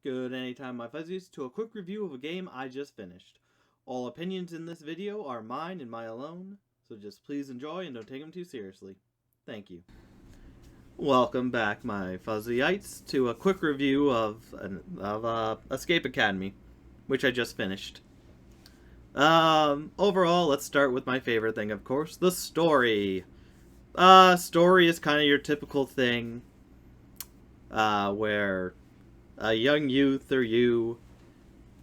Good anytime, my fuzzies, to a quick review of a game I just finished. All opinions in this video are mine and mine alone, so just please enjoy and don't take them too seriously. Thank you. Welcome back, my fuzzyites, to a quick review of Escape Academy, which I just finished. Overall, let's start with my favorite thing, of course, the story. Story is kind of your typical thing, where a young youth or you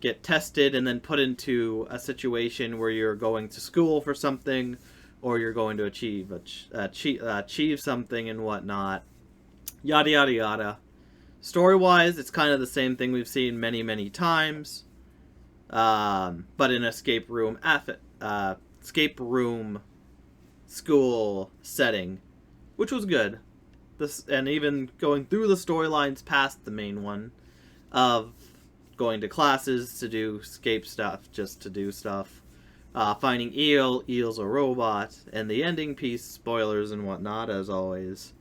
get tested and then put into a situation where you're going to school for something, or you're going to achieve something and whatnot. Yada yada yada. Story-wise, it's kind of the same thing we've seen many, many times, but in escape room school setting, which was good. And even going through the storylines past the main one of going to classes to do escape stuff, just to do stuff, finding Eel's a robot, and the ending piece, spoilers and whatnot, as always.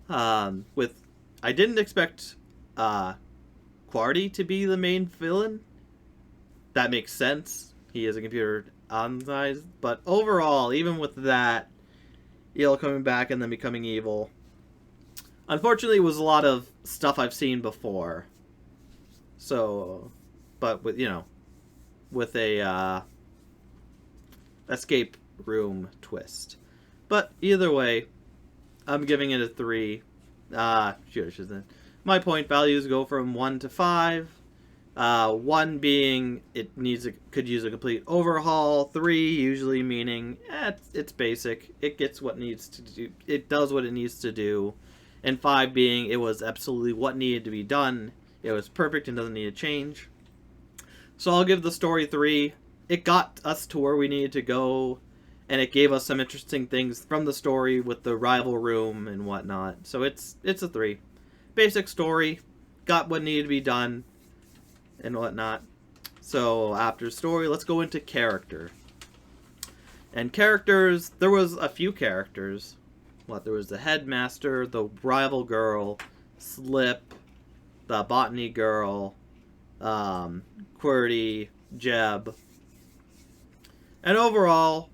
I didn't expect Quarty to be the main villain. That makes sense. He is a computer size, but overall, even with that, Eel coming back and then becoming evil, unfortunately, it was a lot of stuff I've seen before. So, but with a escape room twist. But either way, I'm giving it a 3. My point values go from 1 to 5. 1 being it could use a complete overhaul. 3 usually meaning it's basic. It gets what it needs to do. It does what it needs to do. And 5 being it was absolutely what needed to be done. It was perfect and doesn't need to change. So I'll give the story 3. It got us to where we needed to go, and it gave us some interesting things from the story with the rival room and whatnot. So it's a 3. Basic story, got what needed to be done, and whatnot. So after story, let's go into character. And characters, there was a few characters. There was the headmaster, the rival girl, Slip, the botany girl, QWERTY, Jeb. And overall,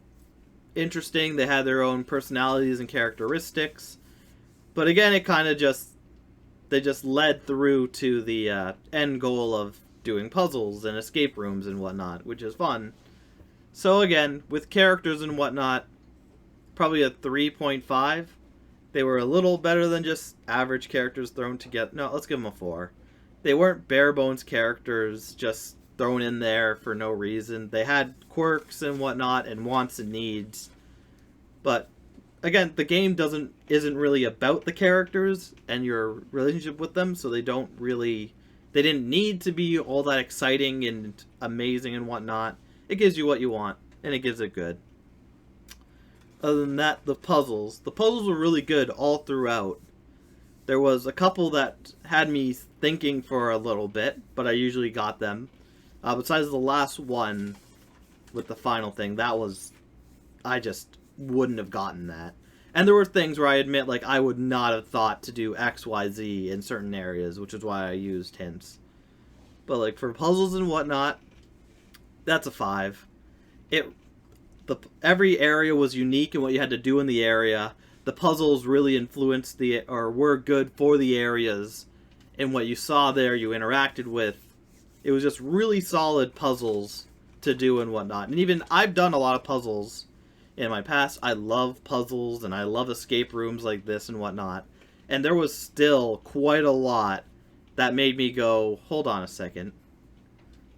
interesting. They had their own personalities and characteristics. But again, it kind of they just led through to the end goal of doing puzzles and escape rooms and whatnot, which is fun. So again, with characters and whatnot, probably a 3.5. They were a little better than just average characters thrown together. No, let's give them a 4. They weren't bare bones characters just thrown in there for no reason. They had quirks and whatnot and wants and needs. But again, the game isn't really about the characters and your relationship with them, so they didn't need to be all that exciting and amazing and whatnot. It gives you what you want, and it gives it good. Other than that, the puzzles were really good all throughout. There was a couple that had me thinking for a little bit, but I usually got them. Besides the last one with the final thing, I just wouldn't have gotten that. And there were things where I admit, I would not have thought to do X, Y, Z in certain areas, which is why I used hints. But, for puzzles and whatnot, that's a 5. Every area was unique in what you had to do in the area. The puzzles really influenced were good for the areas, and what you saw there, you interacted with. It was just really solid puzzles to do and whatnot. And even I've done a lot of puzzles in my past. I love puzzles and I love escape rooms like this and whatnot. And there was still quite a lot that made me go, hold on a second.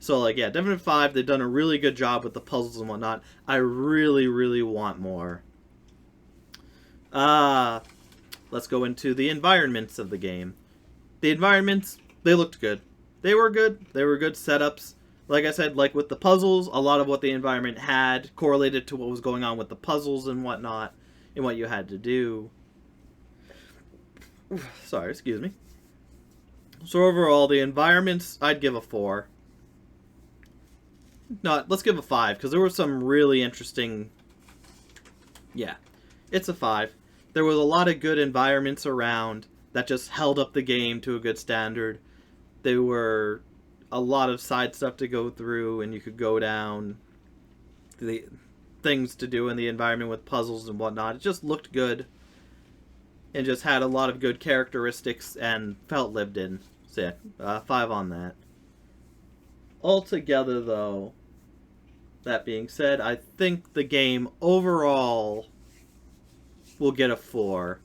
So, yeah, definitely 5. They've done a really good job with the puzzles and whatnot. I really, really want more. Let's go into the environments of the game. The environments, they looked good. They were good. They were good setups. Like I said, with the puzzles, a lot of what the environment had correlated to what was going on with the puzzles and whatnot, and what you had to do. Sorry, excuse me. So overall, the environments, I'd give a 4. No, let's give a 5, because there were some really interesting... Yeah, it's a 5. There was a lot of good environments around that just held up the game to a good standard. There were a lot of side stuff to go through, and you could go down the things to do in the environment with puzzles and whatnot. It just looked good and just had a lot of good characteristics and felt lived in. So yeah, 5 on that. Altogether, though, that being said, I think the game overall will get a 4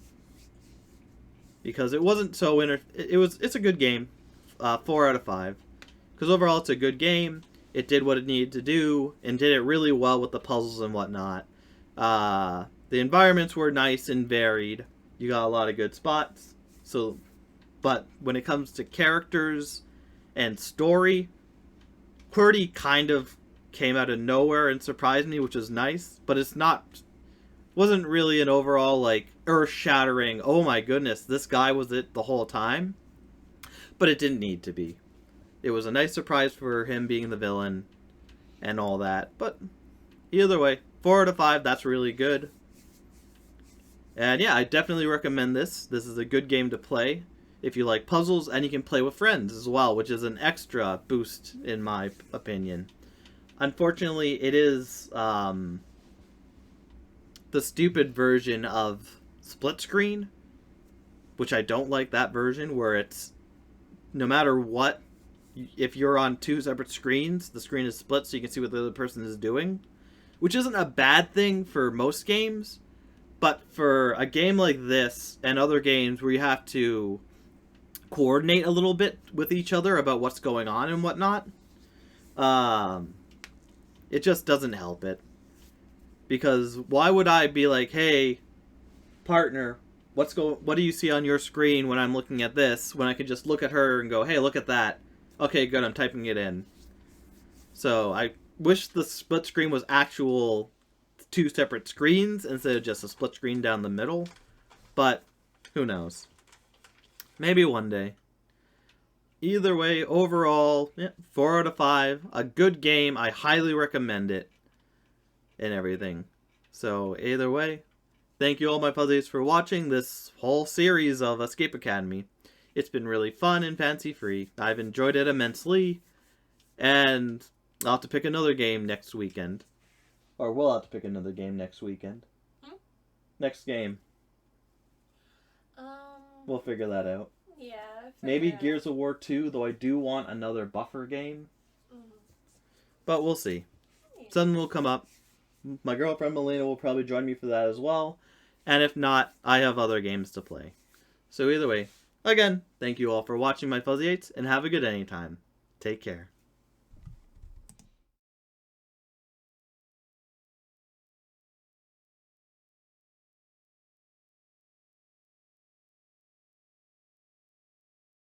because it wasn't so it's a good game. 4 out of 5 because overall it's a good game. It did what it needed to do and did it really well with the puzzles and whatnot. The environments were nice and varied. You got a lot of good spots. So, but when it comes to characters and story, QWERTY kind of came out of nowhere and surprised me, which was nice. But wasn't really an overall like earth-shattering, oh my goodness, this guy was it the whole time. But it didn't need to be. It was a nice surprise for him being the villain and all that. But either way, 4 out of 5, that's really good. And yeah, I definitely recommend this. This is a good game to play if you like puzzles, and you can play with friends as well, which is an extra boost in my opinion. Unfortunately, it is the stupid version of split screen, which I don't like that version where it's no matter what, if you're on 2 separate screens, the screen is split so you can see what the other person is doing, which isn't a bad thing for most games, but for a game like this and other games where you have to coordinate a little bit with each other about what's going on and whatnot, it just doesn't help it. Because why would I be like, hey, partner, what do you see on your screen when I'm looking at this, when I could just look at her and go, hey, look at that. Okay, good, I'm typing it in. So I wish the split screen was actual 2 separate screens instead of just a split screen down the middle. But who knows? Maybe one day. Either way, overall, 4 out of 5. A good game. I highly recommend it. And everything. So either way, thank you all my fuzzies for watching this whole series of Escape Academy. It's been really fun and fancy-free. I've enjoyed it immensely. And I'll have to pick another game next weekend. Or we'll have to pick another game next weekend. Next game. We'll figure that out. Yeah. Maybe Gears of War 2, though I do want another buffer game. But we'll see. Yeah. Something will come up. My girlfriend Melina will probably join me for that as well. And if not, I have other games to play. So either way, again, thank you all for watching my Fuzzy 8s, and have a good anytime. Take care.